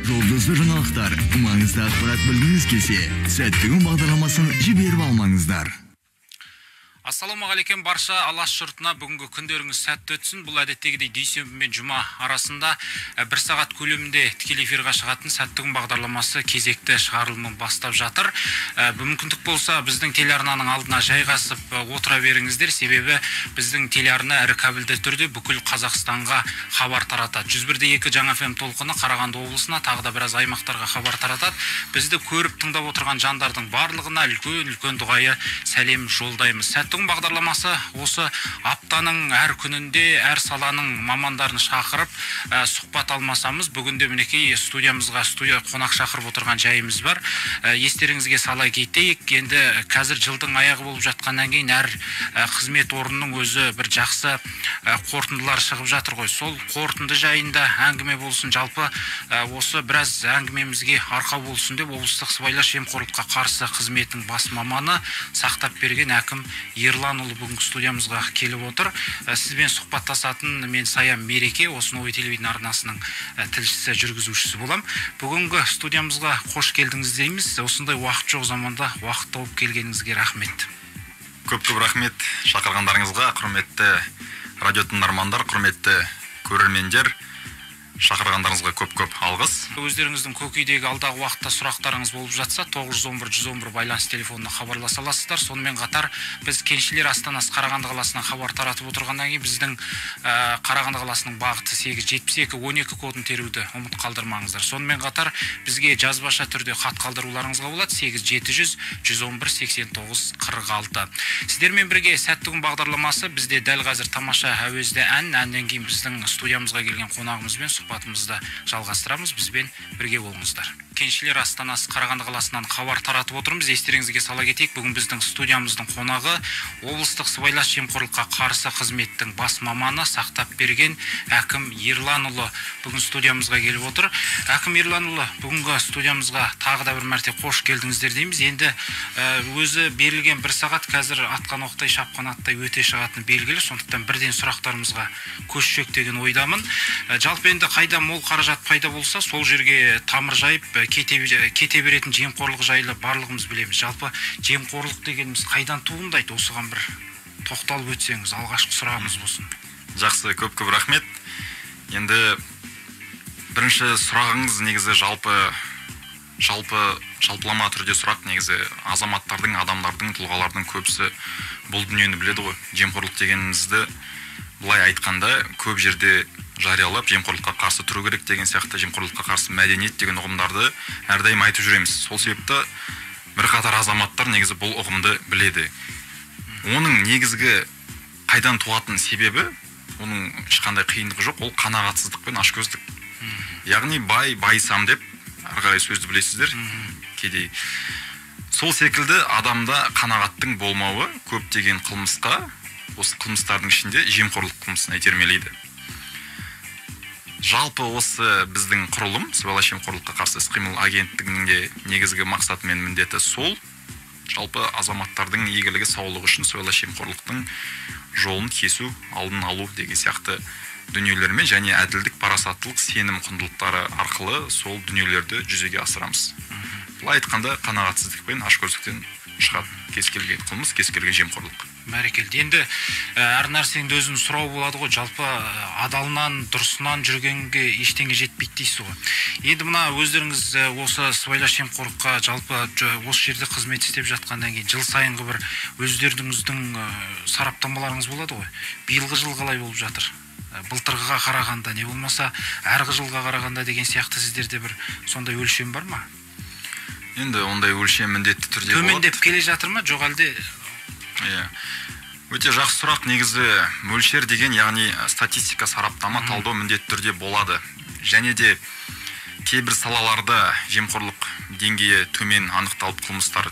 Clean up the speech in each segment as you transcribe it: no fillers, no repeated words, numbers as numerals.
Жұлдызды жаңалықтар, маңызды ақпарат білгіңіз келсе, сәттігін бағдарламасын жіберіп алмаңыздар. Ассалаумағалейкум барша Алаш жұртына, бүгінгі күндеріңіз сәтті өтсін. Бұл әдеттегідей дүйсенбі мен жұма арасында 1 сағат көлемінде тікелей эфирге шығатын сәттігін бағдарламасы кезекті шығарылымын бастап жатыр. Мүмкіндік болса біздің телеарнаның алдына жайғасып отыра беріңіздер, себебі біздің телеарна әрі кабельді түрде бүкіл Қазақстанға хабар таратады. 101.2 жаңа FM толқыны Қарағанды облысына, тағы да біраз аймақтарға хабар таратады. Бізді көріп тыңдап отырған жандардың барлығына үлкен дұғайы сәлем жолдаймыз. Сәттігін бағдарламасы осы аптаның әр күнінде әр саланың мамандарын шақырып сұхбат алмасамыз. Бүгінде мінекей студия қонақ шақырып отырған жайымыз бар. Естеріңізге сала кетейік, енді қазір жылдың аяғы болып жатқаннан кейін әр қызмет орнының өзі бір жақсы қорытындылар шығып жатыр ғой. Сол қорытынды жайында әңгіме болсын, жалпы осы біраз әңгімемізге арқау болсын деп облыстық сыбайлас жемқорлыққа қарсы қызметінің бас маманы сақтап берген әкім Ерланұлы бүгінгі студиямызға келіп отыр. Сізбен сұхбаттасатын мен Саян Мереке, осыны ой телевизия арнасының тілшісі, жүргізушісі болам. Бүгінгі студиямызға қош келдіңіз дейміз. Осындай уақыт жоқ заманда уақыт тауып келгеніңізге рахмет. Көп рахмет шақырғандарыңызға, құрметті радио тыңдармандар, құрметті көрермендер. Шақырғандарыңызға көп алғыс. Өздеріңіздің көкейдегі алдағы уақытта сұрақтарыңыз болып жатса, 911-111 байланыс телефонына хабарласа аласыздар. Сонымен қатар біз Кеншілер Астанасы Қарағанды қаласына хабар таратып отырғаннан кейін біздің Қарағанды қаласының бағыты 872-12 кодын теруді ұмыт қалдырмаңыздар. Сонымен қатар бізге жазбаша түрде хат қалдыруларыңызға болады 87-111-89-46. Сіздермен бірге сәттігін бағдарламасы. Бізде дәл қазір тамаша әуезді әннен кейін біздің студиямызға келген қонағымызбен сұхбатымызды жалғастырамыз. Бізбен бірге болыңыздар. Кеншілер Астанасы Қарағанды қаласынан хабар таратып отырмыз. Естеріңізге сала кетейік, бүгін біздің студиямыздың қонағы облыстық сыбайлас жемқорлыққа қарсы қызметтің бас маманы сақтап берген әкім Ерланұлы бүгін студиямызға келіп отыр. Әкім Ерланұлы, бүгінгі студиямызға тағы да бір мәрте қош келдіңіздер дейміз. Енді өзі берілген 1 сағат қазір атқан оқтай шапқан аттай өте шығатыны белгілі. Сондықтан бірден сұрақтарымызға көшсек деген ойдамын. Жалпы енді қайда мол қаражат пайда болса, сол жерге тамыр жайып кете беретін жемқорлық жайлы барлығымыз білеміз. Жалпы жемқорлық дегеніміз қайдан туындайды? Осыған бір тоқталып өтсеңіз, алғашқы сұрағымыз болсын. Жақсы, көп рахмет. Енді бірінші сұрағыңыз негізі жалпылама түрде сұрақ. Негізі азаматтардың, адамдардың, тұлғалардың көбісі бұл дүниені біледі ғой. Жемқорлық дегенімізді былай айтқанда көп жерде жариялап, жемқорлыққа қарсы тұру керек деген сияқты, жемқорлыққа қарсы мәдениет деген ұғымдарды әрдайым айтып жүреміз. Сол себепті бірқатар азаматтар негізі бұл ұғымды біледі. Оның негізгі қайдан туатын себебі, оның ешқандай қиындығы жоқ, ол қанағатсыздық пен ашкөздік. Яғни байсам деп, ары қарай сөзді білесіздер, кедей. Сол секілді адамда қанағаттың болмауы көптеген қылмысқа, осы қылмыстардың ішінде жемқорлық қылмысына итермелейді. Жалпы осы біздің құрылым, сыбайлас жемқорлыққа қарсы іс-қимыл агенттігінің де негізгі мақсаты мен міндеті сол. Жалпы азаматтардың игілігі, саулығы үшін сыбайлас жемқорлықтың жолын кесу, алдын алу деген сияқты дүниелермен және әділдік, парасаттылық, сенім құндылықтары арқылы сол дүниелерді жүзеге асырамыз. Былай айтқанда қанағатсыздық пен ашкөздіктен шығады кез келген қылмыс, кез келген жемқорлық. Бәрекелді. Енді әр нәрсеңді өзін сұрау болады ғой, жалпы адалынан, дұрысынан жүргенге ештеңе жетпейді дейсіз ғой. Енді мына өздеріңіз осы сыбайлас жемқорлыққа жалпы осы жерде қызмет істеп жатқаннан кейін жыл сайынғы бір өздеріңіздің сараптамаларыңыз болады ғой. Биылғы жыл қалай болып жатыр? Былтырғыға қарағанда, не болмаса әргі жылға қарағанда деген сияқты сіздерде бір сондай өлшем бар ма? Енді ондай өлшем міндетті түрде болады. Төмендеп келе жатыр ма, жоқ әлде? Өте жақсы сұрақ. Негізі мөлшер деген, яғни статистика, сараптама, талдау міндетті түрде болады. Және де кейбір салаларда жемқорлық деңгейі төмен анықталып, қылмыстар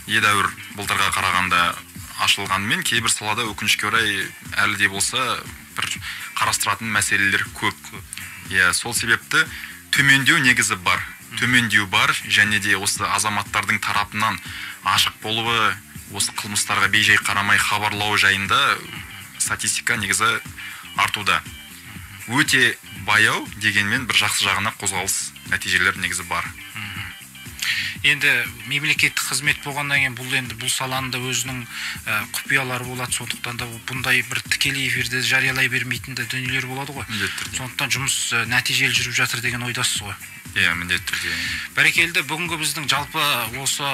едәуір былтырға қарағанда ашылғанымен, кейбір салада өкінішке орай әлі де болса бір қарастыратын мәселелер көп. Сол себепті төмендеу негізі бар. Төмендеу бар, және де осы азаматтардың тарапынан ашық болуы, осы қылмыстарға бейжай қарамай хабарлау жайында статистика негізі артуда. өте баяу, дегенмен бір жақсы жағына қозғалыс нәтижелер негізі бар. Енді мемлекеттік қызмет болғаннан кейін бұл саланы да өзінің құпиялары болады, сондықтан да бұндай бір тікелей эфирде жариялай бермейтін де дүниелер болады ғой. Сондықтан жұмыс нәтижелі жүріп жатыр деген ойдасыз ғой. Иә, міндетті түрде. Бәрекелді, бүгінгі біздің жалпы осы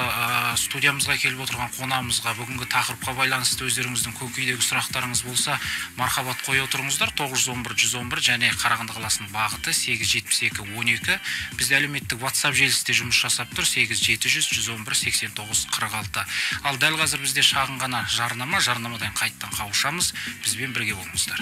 студиямызға келіп отырған қонағымызға бүгінгі тақырыпқа байланысты өздеріңіздің көкейдегі сұрақтарыңыз болса, мархабат қоя отырыңыздар. 911-111 және Қарағанды қаласының бағыты 872-12. Бізде әлеуметтік WhatsApp желісінде жұмыс жасап тұр 8-700-111-89-46. Ал дәл қазір бізде шағын ғана жарнамадан қайттан қауышамыз. Бізбен бірге болыңыздар.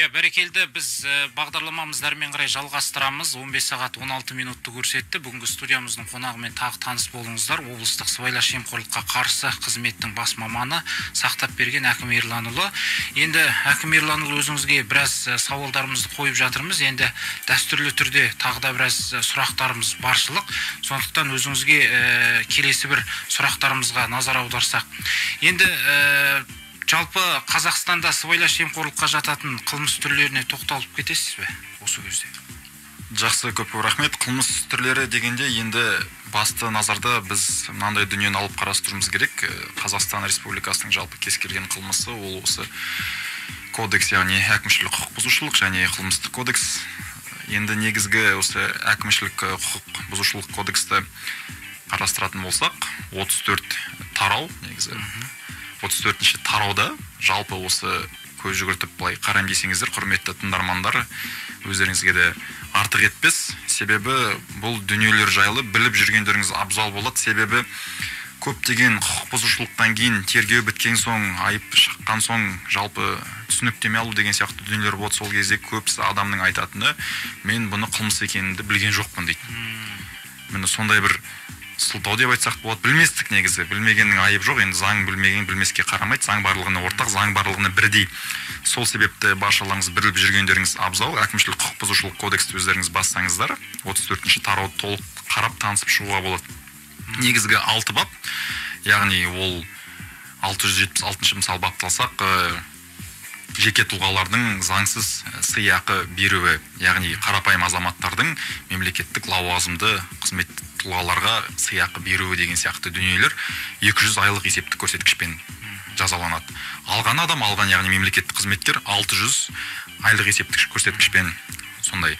Бәрекелді, біз бағдарламамызды әрмен қарай жалғастырамыз. 15 сағат 16 минутты көрсетті. Бүгінгі студиямыздың қонағымен тағы таныс болыңыздар. Облыстық сыбайлас жемқорлыққа қарсы қызметтің бас маманы сақтап берген Әкім Ерланұлы. Енді Әкім Ерланұлы, өзіңізге біраз сауалдарымызды қойып жатырмыз. Енді дәстүрлі түрде тағы да біраз сұрақтарымыз баршылық. Сондықтан өзіңізге келесі бір сұрақтарымызға назар аударсақ. Енді жалпы Қазақстанда сыбайлас жемқорлыққа жататын қылмыс түрлеріне тоқталып кетесіз бе осы кезде? Жақсы, көп рахмет. Қылмыс түрлері дегенде енді басты назарда біз мынандай дүниені алып қарастыруымыз керек. Қазақстан Республикасының жалпы кез келген қылмысы ол осы кодекс, яғни әкімшілік құқық бұзушылық және қылмыстық кодекс. Енді негізгі осы әкімшілік құқық бұзушылық кодексті қарастыратын болсақ, 34 тарау негізі. 34-ші тарауда жалпы осы көз жүгіртіп былай қарайым десеңіздер, құрметті тыңдармандар, өздеріңізге де артық етпес. Себебі бұл дүниелер жайлы біліп жүргендеріңіз абзал болады. Себебі көптеген құқық бұзушылықтан кейін тергеу біткен соң, айып шыққан соң жалпы түсініктеме алу деген сияқты дүниелер болады. Сол кезде көбісі адамның айтатыны, мен бұны қылмыс екенімді білген жоқпын дейді. Міне сондай бір сылтау деп айтсақ болады. Білместік негізі, білмегеннің айып жоқ. Енді заң білмеген білмеске қарамайды. Заң барлығына ортақ, заң барлығына бірдей. Сол себепті баршаларыңыз біліп жүргендеріңіз абзал. Әкімшілік құқық бұзушылық кодексті өздеріңіз бассаңыздар, 34-ші тарауды толық қарап танысып шығуға болады. Негізгі 6 бап, яғни ол 676-шы мысал бапталсақ, жеке тұлғалардың заңсыз сыйақы беруі, яғни қарапайым азаматтардың мемлекеттік лауазымды қызмет тұлғаларға сыйақы беруі деген сияқты дүниелер 200 айлық есептік көрсеткішпен жазаланады. Алған адам алған, яғни мемлекеттік қызметкер 600 айлық есептік көрсеткішпен сондай.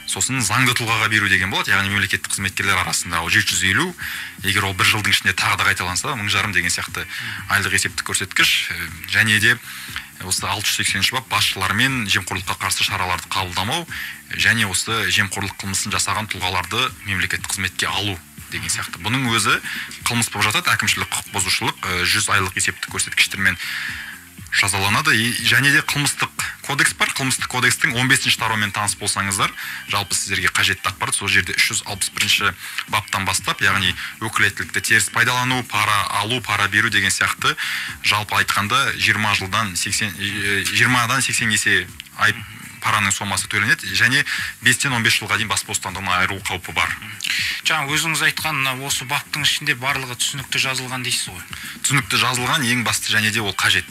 Сосын заңды тұлғаға беру деген болады, яғни мемлекеттік қызметкерлер арасында 750, егер ол бір жылдың ішінде тағы да қайталанса 1500 деген сияқты айлық есептік көрсеткіш. Және де осы 680-ші бап басшылармен жемқорлыққа қарсы шараларды қабылдамау және осы жемқорлық қылмысын жасаған тұлғаларды мемлекеттік қызметке алу деген сияқты. Бұның өзі қылмыс болып жатады, әкімшілік құқық бұзушылық 100 айлық есептік көрсеткіштермен жазаланады. Және де қылмыстық кодекс бар. Қылмыстық кодекстің 15-ші тарауымен таныс болсаңыздар, жалпы сіздерге қажетті ақпарат сол жерде 361-ші баптан бастап, яғни өкілеттілікті теріс пайдалану, пара алу, пара беру деген сияқты, жалпы айтқанда 20-дан 80 есе айып параның сомасы төленеді және 5-тен 15 жылға дейін бас бостандығынан айыру қаупі бар. Жаңа өзіңіз айтқан осы баптың ішінде барлығы түсінікті жазылған дейсіз ғой? Түсінікті жазылған, ең басты және де ол қажет.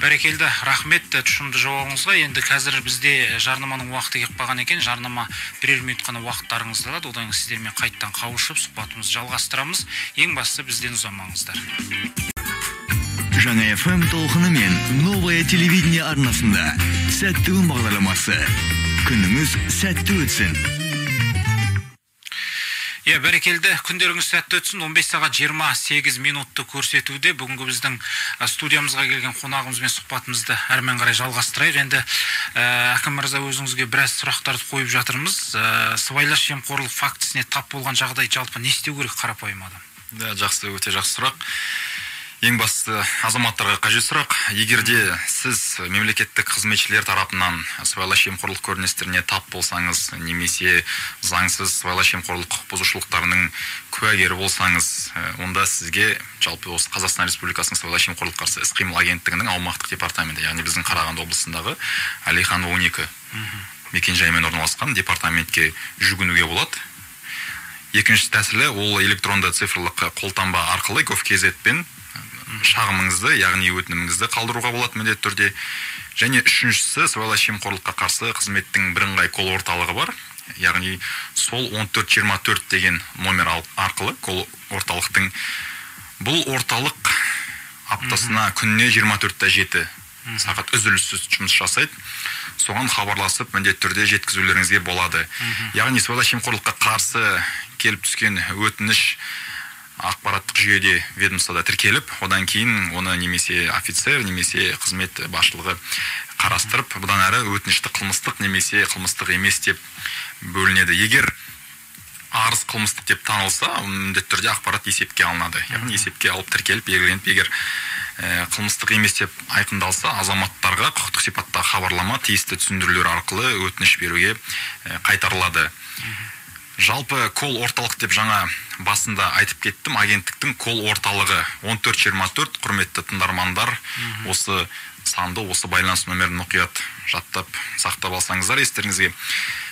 Бәрекелді, рахмет тұшымды жауабыңызға. Енді қазір бізде жарнаманың уақыты келіп қалған екен. Жарнама бірер минут қана уақыттарыңызды алады. Одан кейін сіздермен қайттан қауышып, сұхбатымызды жалғастырамыз. Ең бастысы бізден ұзамаңыздар. Жаңа FM толқынымен Новое телевидение арнасында сәтті күн бағдарламасы. Күніңіз сәтті өтсін. Бәрекелді, күндеріңіз сәтті өтсін. 15 сағат 28 минутты көрсетуде. Бүгінгі біздің студиямызға келген қонағымызбен сұхбатымызды әрмен қарай жалғастырайық. Енді Әкім мырза, өзіңізге біраз сұрақтарды қойып жатырмыз. Сыбайлас жемқорлық фактісіне тап болған жағдай жалпы не істеу керек қарапайым адам? Жақсы, өте жақсы сұрақ. Ең басты азаматтарға қажет сұрақ. Егерде сіз мемлекеттік қызметшілер тарапынан сыбайлас жемқорлық көріністеріне тап болсаңыз, немесе заңсыз сыбайлас жемқорлық құқық бұзушылықтарының куәгері болсаңыз, онда сізге жалпы осы Қазақстан Республикасының сыбайлас жемқорлыққа қарсы іс-қимыл агенттігінің аумақтық департаменті, яғни біздің Қарағанды облысындағы Әлихан 12 мекенжаймен орналасқан департаментке жүгінуге болады. Екінші тәсілі ол электронды цифрлық қолтаңба арқылы gov.kz-пен шағымыңызды, яғни өтініміңізді қалдыруға болады міндетті түрде. Және үшіншісі, сыбайлас жемқорлыққа қарсы қызметтің бірыңғай колл орталығы бар. Яғни сол 1424 деген номер арқылы колл орталықтың, бұл орталық аптасына күніне 24-7 сағат үзіліссіз жұмыс жасайды. Соған хабарласып міндетті түрде жеткізулеріңізге болады. Яғни сыбайлас жемқорлыққа қарсы келіп түскен өтініш ақпараттық жүйеде, ведомствода тіркеліп, одан кейін оны немесе офицер, немесе қызмет басшылығы қарастырып, бұдан әрі өтінішті қылмыстық немесе қылмыстық емес деп бөлінеді. Егер арыз қылмыстық деп танылса, міндетті түрде ақпарат есепке алынады. Яғни есепке алып тіркеліп, белгіленіп, егер қылмыстық емес деп айқындалса, азаматтарға құқықтық сипатта хабарлама тиісті түсіндірулер арқылы өтініш беруге қайтарылады. Жалпы колл орталық деп жаңа басында айтып кеттім, агенттіктің колл орталығы 1424, құрметті тыңдармандар, осы санды, осы байланыс нөмірін мұқият жаттап сақтап алсаңыздар естеріңізге.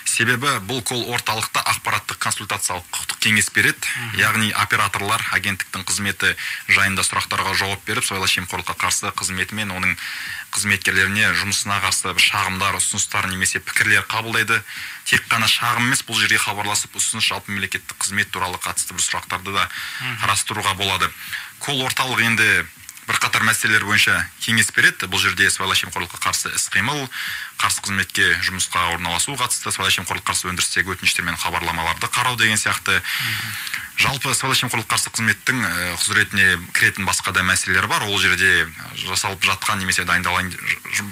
Себебі бұл колл орталықта ақпараттық консультациялық құқықтық кеңес береді. Яғни операторлар агенттіктің қызметі жайында сұрақтарға жауап беріп, сыбайлас жемқорлыққа қарсы қызметі мен оның қызметкерлеріне жұмысына қарсы шағымдар, ұсыныстар немесе пікірлер қабылдайды. Тек қана шағым емес, бұл жерге хабарласып ұсыныс, жалпы мемлекеттік қызмет туралы қатысты бір сұрақтарды да қарастыруға болады. Колл орталық енді бірқатар мәселелер бойынша кеңес береді. Бұл жерде сыбайлас жемқорлыққа қарсы іс-қимыл, қарсы қызметке жұмысқа орналасу қатысты, сыбайлас жемқорлыққа қарсы өндірістегі өтініштер мен хабарламаларды қарау деген сияқты. Жалпы сыбайлас жемқорлыққа қарсы қызметтің құзыретіне кіретін басқа да мәселелер бар. Ол жерде жасалып жатқан немесе дайындалайын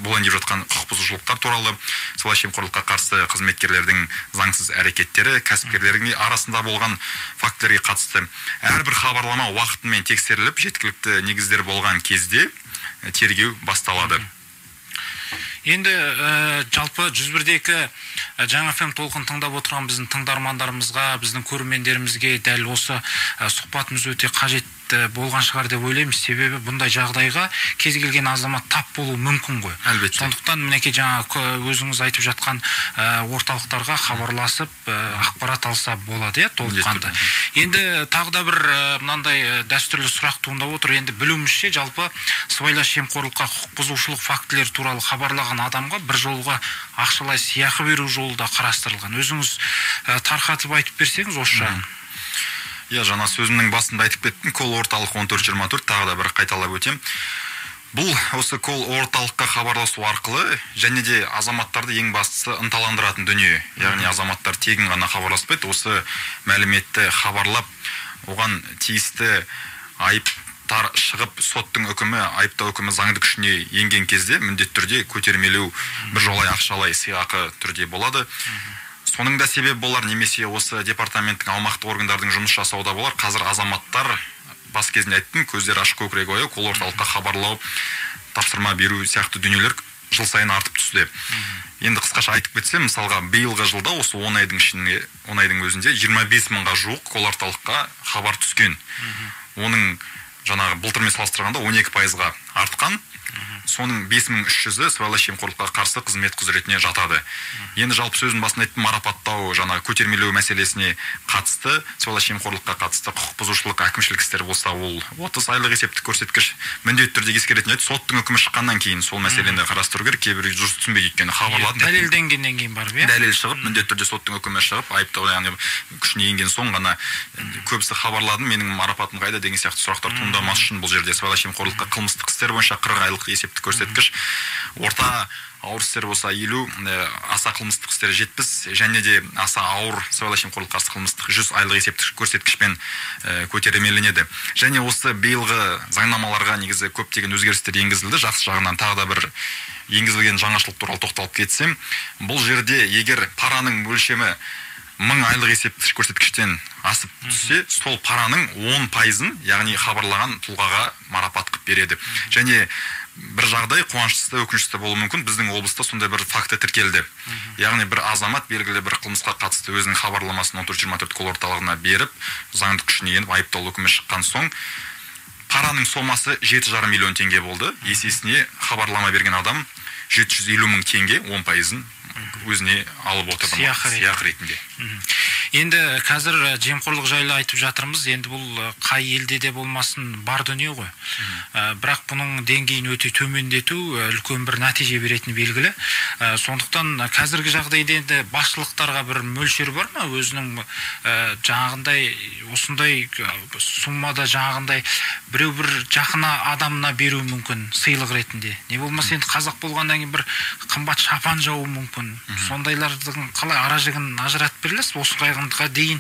болайын деп жатқан құқық бұзушылықтар туралы, сыбайлас жемқорлыққа қарсы қызметкерлердің заңсыз әрекеттері, кәсіпкерлердің арасында болған фактілерге қатысты әрбір хабарлама уақытымен тексеріліп, жеткілікті негіздер болған кезде тергеу басталады. Енді жалпы 101-дегі жаңа FM толқын тыңдап отырған біздің тыңдармандарымызға, біздің көрермендерімізге дәл осы сұхбатымыз өте қажет болған шығар деп ойлаймыз. Себебі бұндай жағдайға кез келген азамат тап болуы мүмкін ғой. Әлбетте. Сондықтан мінекей жаңа өзіңіз айтып жатқан орталықтарға хабарласып ақпарат алса болады, толыққанды. Енді тағы да бір мынандай дәстүрлі сұрақ туындап отыр. Енді білуімізше жалпы сыбайлас жемқорлыққа, құқық бұзушылық фактілері туралы хабарлаған адамға бір жолға ақшалай сыйақы беру жолы да қарастырылған. Өзіңіз тарқатып айтып берсеңіз осы жағын. Жаңа сөзімнің басында айтып кеттім, колл орталық 1424, тағы да бір қайталап өтем. Бұл осы колл орталыққа хабарласу арқылы және де азаматтарды ең бастысы ынталандыратын дүние. Яғни азаматтар тегін ғана хабарласпайды, осы мәліметті хабарлап, оған тиісті айыптар шығып, соттың үкімі, айыптау үкімі заңды күшіне енген кезде міндетті түрде көтермелеу біржолай ақшалай сыйақы түрде болады. Соның да себеп болар, немесе осы департаменттің аумақтық органдардың жұмыс жасауда болар. Қазір азаматтар, бас кезінде айттым, көздері ашық көкірек ойы, колл орталыққа хабарлау, тапсырма беру сияқты дүниелер жыл сайын артып түсті. Енді қысқаша айтып кетсем, мысалға биылғы жылда осы 10 айдың өзінде 25 мыңға жуық колл орталыққа хабар түскен. Оның жаңағы былтырмен салыстырғанда 12%-ға артқан. Соның 5300-і сыбайлас жемқорлыққа қарсы қызмет құзыретіне жатады. Енді жалпы сөздің басында айттым, марапаттау, жаңа көтермелеу мәселесіне қатысты, сыбайлас жемқорлыққа қатысты құқық бұзушылық әкімшілік істер болса, ол 30 айлық есептік көрсеткіш міндетті түрде ескеретін еді. Соттың үкімі шыққаннан кейін сол мәселені қарастыру керек. Кейбір дұрыс түсінбейді, өйткені хабарладым. Дәлелденгеннен кейін барып, иә? Дәлел шығып, міндетті түрде соттың үкімі шығып, айыптау яғни күшіне енген соң ғана көбісі хабарладым, менің марапатым қайда деген сияқты сұрақтар туындамас үшін бұл жерде сыбайлас жемқорлыққа қылмыстық істер бойынша 40 айлық есептік көрсеткіш, орта ауыр істер болса 50, аса қылмыстық істер 70, және де аса ауыр сыбайлас жемқорлыққа қарсы қылмыстық 100 айлық есептік көрсеткішпен көтермеленеді. Және осы биылғы заңнамаларға негізі көптеген өзгерістер енгізілді. Жақсы жағынан тағы да бір енгізілген жаңашылық туралы тоқталып кетсем, бұл жерде егер параның мөлшемі 1000 айлық есептік көрсеткіштен асып түссе, сол параның 10%-ын, яғни хабарлаған тұлғаға марапат қып береді. Және бір жағдай қуанышты, өкінішті болуы мүмкін. Біздің облыста сондай бір факті тіркелді. Яғни бір азамат белгілі бір қылмысқа қатысты өзінің хабарламасын 1424 колл орталығына беріп, заңды күшіне еніп, айыптау үкімі шыққан соң, параның сомасы 7,5 миллион теңге болды. Есесіне хабарлама берген адам 750 мың теңге 10%-ын өзіне алып отыр сыйақы ретінде. Енді қазір жемқорлық жайлы айтып жатырмыз. Енді бұл қай елде де болмасын бар дүние ғой. Бірақ бұның деңгейін өте төмендету үлкен бір нәтиже беретіні белгілі. Сондықтан қазіргі жағдайда енді басшылықтарға бір мөлшер бар ма? Өзінің жаңағындай осындай суммада жаңағындай біреу бір жақын адамына беру мүмкін сыйлық ретінде. Не болмаса енді қазақ болғаннан кейін бір қымбат шапан жауы мүмкін. Сондайлардың қалай аражігін ажыратып берілесіз? Осыға дейін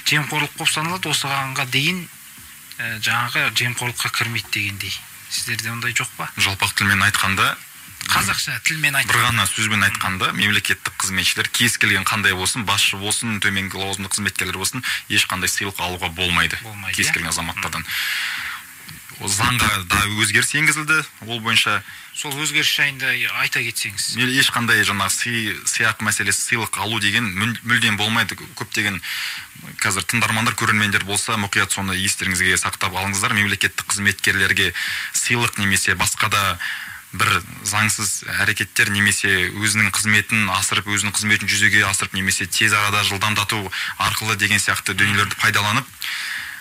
жемқорлық болып саналады, осыға дейін жаңағы жемқорлыққа кірмейді дегендей. Сіздерде ондай жоқ па? Жалпақ тілмен айтқанда, қазақша тілмен айтқанда, бір ғана сөзбен айтқанда, мемлекеттік қызметшілер кез келген қандай болсын, басшы болсын, төменгі лауазымды қызметкерлер болсын, ешқандай сыйлық алуға болмайды. Кез келген азаматтардан. Заңға да өзгеріс енгізілді, ол бойынша. Сол өзгеріс жайында айта кетсеңіз. Ешқандай сыйақы мәселесі, сыйлық алу деген мүлдем болмайды. Көптеген қазір тыңдармандар, көрермендер болса, мұқият соны естеріңізге сақтап алыңыздар. Мемлекеттік қызметкерлерге сыйлық немесе басқа да бір заңсыз әрекеттер немесе өзінің қызметін асырып, өзінің қызметін жүзеге асырып, немесе тез арада жылдамдату арқылы деген сияқты дүниелерді пайдаланып,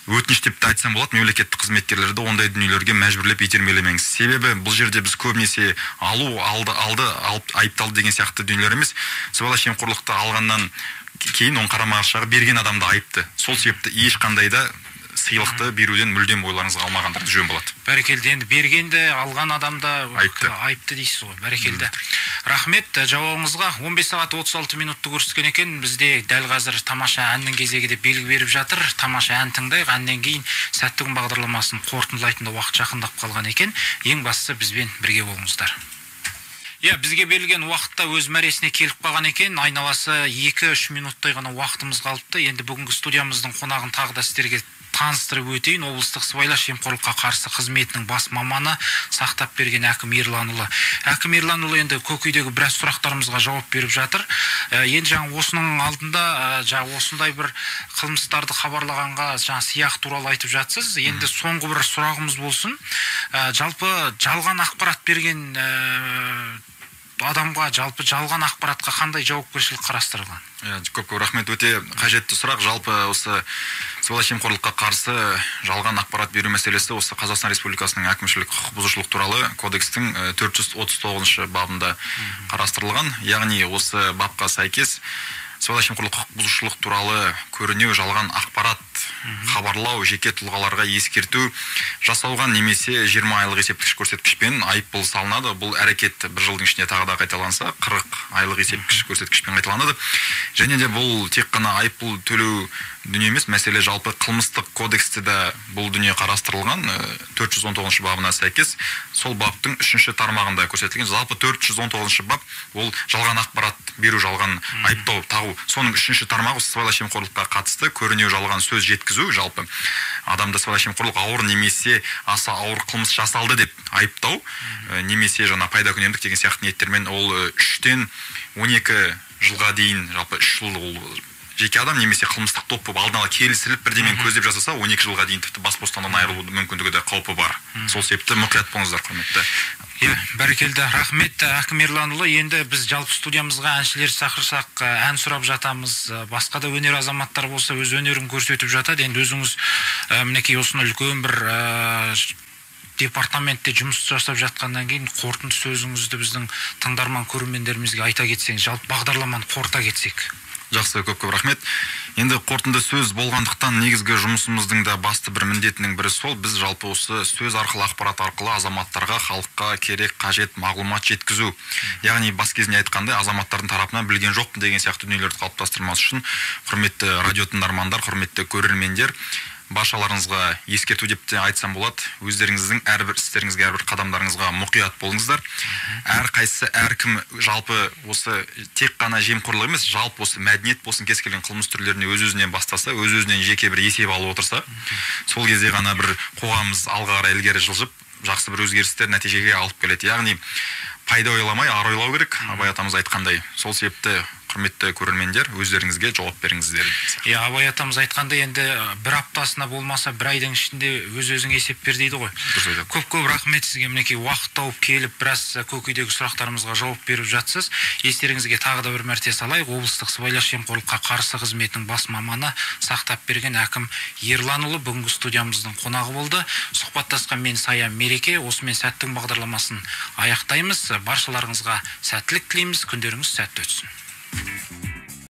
өтініш деп айтсам болады, мемлекеттік қызметкерлерді ондай дүниелерге мәжбүрлеп итермелемеңіз. Себебі бұл жерде біз көбінесе алды айыпталды деген сияқты дүниелер емес, сыбайлас жемқорлықты алғаннан кейін оң қарама-қарсы берген адамды айыпты. Сол себепті ешқандай да сыйлықты беруден мүлдем ойларыңызға алмағандарды жөн болады. Бәрекелді, енді бергенде алған адамда айыпты дейсіз ғой. Бәрекелді. Рахмет жауабыңызға. 15 сағат 36 минутты көрсеткен екен. Бізде дәл қазір тамаша әннің кезегі де белгі беріп жатыр. Тамаша ән тыңдайық. Әннен кейін сәтті күн бағдарламасын қорытындылайтында уақыт жақындап қалған екен. Ең бастысы бізбен бірге болыңыздар. Бізге берілген уақытта өз мәресіне келіп қалған екен. Айналасы 2-3 минуттай ғана уақытымыз қалыпты. Енді бүгінгі студиямыздың қонағын тағы да сіздерге таныстырып өтейін. Облыстық сыбайлас жемқорлыққа қарсы қызметінің бас маманы сақтап берген Әкім Ерланұлы. Әкім Ерланұлы енді көкейдегі біраз сұрақтарымызға жауап беріп жатыр. Енді жаңа осының алдында осындай бір қылмыстарды хабарлағанға сыйақы туралы айтып жатсыз. Енді соңғы бір сұрағымыз болсын. Жалпы жалған ақпарат берген адамға, жалпы жалған ақпаратқа қандай жауапкершілік қарастырылған? Көп рахмет, өте қажетті сұрақ. Жалпы осы сыбайлас жемқорлыққа қарсы жалған ақпарат беру мәселесі осы Қазақстан Республикасының әкімшілік құқық бұзушылық туралы кодекстің 439 бабында қарастырылған. Яғни осы бапқа сәйкес сыбайлас жемқорлық құқық бұзушылық туралы көрінеу, жалған ақпарат хабарлау, жеке тұлғаларға ескерту жасауға немесе 20 айлық есептегіш көрсеткішпен айыппұл салынады. Бұл әрекет бір жылдың ішінде тағы да қайталанса 40 айлық есептегіш көрсеткішпен қайталанады. Және де бұл тек қана айыппұл төлеу дүние емес, мәселе жалпы қылмыстық кодексте де бұл дүние қарастырылған. 419 бабына сәйкес сол баптың 3-ші тармағында көрсетілген. Жалпы 419 бап ол жалған ақпарат беру, жалған айыптау тағу. Соның 3-ші тармағы сыбайлас жемқорлыққа қатысты көрінеу жалған сөз жеткізу, жалпы адамды сыбайлас жемқорлық ауыр немесе аса ауыр қылмыс жасалды деп айыптау, немесе пайда күнемдік деген сияқты ниеттермен ол 3-тен 12 жылға дейін, жалпы 3 жыл ол жеке адам немесе қылмыстық топ болып алдын ала келісіліп бірдемен көздеп жасаса 12 жылға дейін тіпті бас бостандығынан айырылу мүмкіндігі де қаупі бар. Сол себепті мұқият болыңыздар, құрметті. Бәрекелді, рахмет Әкім Ерланұлы. Енді біз жалпы студиямызға әншілер шақырсақ ән сұрап жатамыз. Басқа да өнер азаматтар болса өз өнерін көрсетіп жатады. Енді өзіңіз мінекей осыны үлкен бір департаментте жұмыс жасап жатқаннан кейін қорытынды сөзіңізді біздің тыңдарман көрермендерімізге айта кетсеңіз, жалпы бағдарламаны қорыта кетсек. Жақсы, көп рахмет. Енді қорытынды сөз болғандықтан негізгі жұмысымыздың да басты бір міндетінің бірі сол. Біз жалпы осы сөз арқылы, ақпарат арқылы азаматтарға, халыққа керек, қажет мағлұмат жеткізу. Яғни бас кезінде айтқандай азаматтардың тарапынан білген жоқпын деген сияқты дүниелерді қалыптастырмас үшін құрметті радио тыңдармандар, құрметті көрермендер, баршаларыңызға ескерту деп те айтсам болады. Өздеріңіздің әрбір істеріңізге, әрбір қадамдарыңызға мұқият болыңыздар. Әрқайсысы, әркім жалпы осы тек қана жемқорлық емес, жалпы осы мәдениет болсын, кез келген қылмыс түрлеріне өз-өзінен бастаса, өз-өзінен жеке бір есеп алып отырса, сол кезде ғана бір қоғамымыз алға қарай ілгері жылжып, жақсы бір өзгерістер нәтижеге алып келеді. Яғни пайда ойламай, ар ойлау керек, Абай атамыз айтқандай. Сол себепті құрметті көрермендер, өздеріңізге жауап беріңіздер. Абай атамыз айтқанда енді бір аптасына болмаса бір айдың ішінде өз-өзің есеп бер дейді ғой. Көп рахмет сізге, мінекей уақыт тауып келіп біраз көкейдегі сұрақтарымызға жауап беріп жатсыз. Естеріңізге тағы да бір мәрте салайық, облыстық сыбайлас жемқорлыққа қарсы қызметінің бас маманы Сақтап берген әкім Ерланұлы бүгінгі студиямыздың қонағы болды. Сұхбаттасқан мен Сая Мереке. Осымен сәттің бағдарламасын аяқтаймыз. Баршаларыңызға сәттілік тілейміз. Күндеріңіз сәтті өтсін.